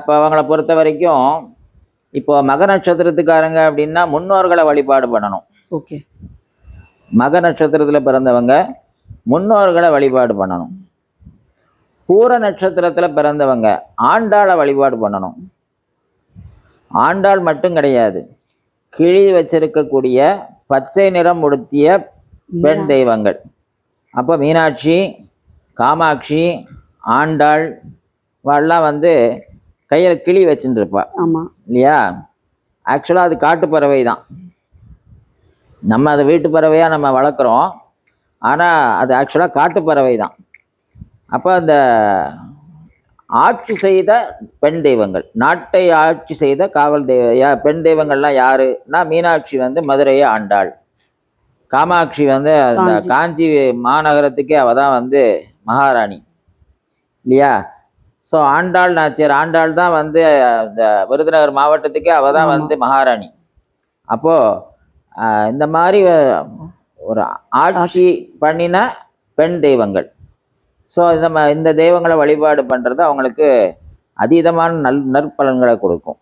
இப்போ அவங்கள பொறுத்த வரைக்கும் இப்போ மக நட்சத்திரத்துக்காரங்க அப்படின்னா முன்னோர்களை வழிபாடு பண்ணணும். ஓகே. மக நட்சத்திரத்தில் பிறந்தவங்க முன்னோர்களை வழிபாடு பண்ணணும். பூர நட்சத்திரத்தில் பிறந்தவங்க ஆண்டாளை வழிபாடு பண்ணணும். ஆண்டாள் மட்டும் கிடையாது, கிளி வச்சிருக்கக்கூடிய பச்சை நிறம் உடுத்திய பெண் தெய்வங்கள். அப்போ மீனாட்சி, காமாட்சி, ஆண்டாள் எல்லாம் வந்து கையில் கிளி வச்சுட்டு இருப்பா. ஆமாம் இல்லையா? ஆக்சுவலாக அது காட்டு பறவை தான். நம்ம அதை வீட்டு பறவையாக நம்ம வளர்க்குறோம், ஆனால் அது ஆக்சுவலாக காட்டு பறவை தான். அப்போ அந்த ஆட்சி செய்த பெண் தெய்வங்கள், நாட்டை ஆட்சி செய்த காவல் பெண் தெய்வங்கள்லாம் யாருன்னா, மீனாட்சி வந்து மதுரையை ஆண்டாள், காமாட்சி வந்து அந்த காஞ்சி மாநகரத்துக்கே அவள் தான் வந்து மகாராணி. இல்லையா? ஸோ ஆண்டாள் நாச்சியார், ஆண்டாள் தான் வந்து இந்த விருதுநகர் மாவட்டத்துக்கே அவள் தான் வந்து மகாராணி. அப்போது இந்த மாதிரி ஒரு ஆட்சி பண்ணின பெண் தெய்வங்கள். ஸோ இந்த தெய்வங்களை வழிபாடு பண்ணுறது அவங்களுக்கு அதீதமான நற்பலன்களை கொடுக்கும்.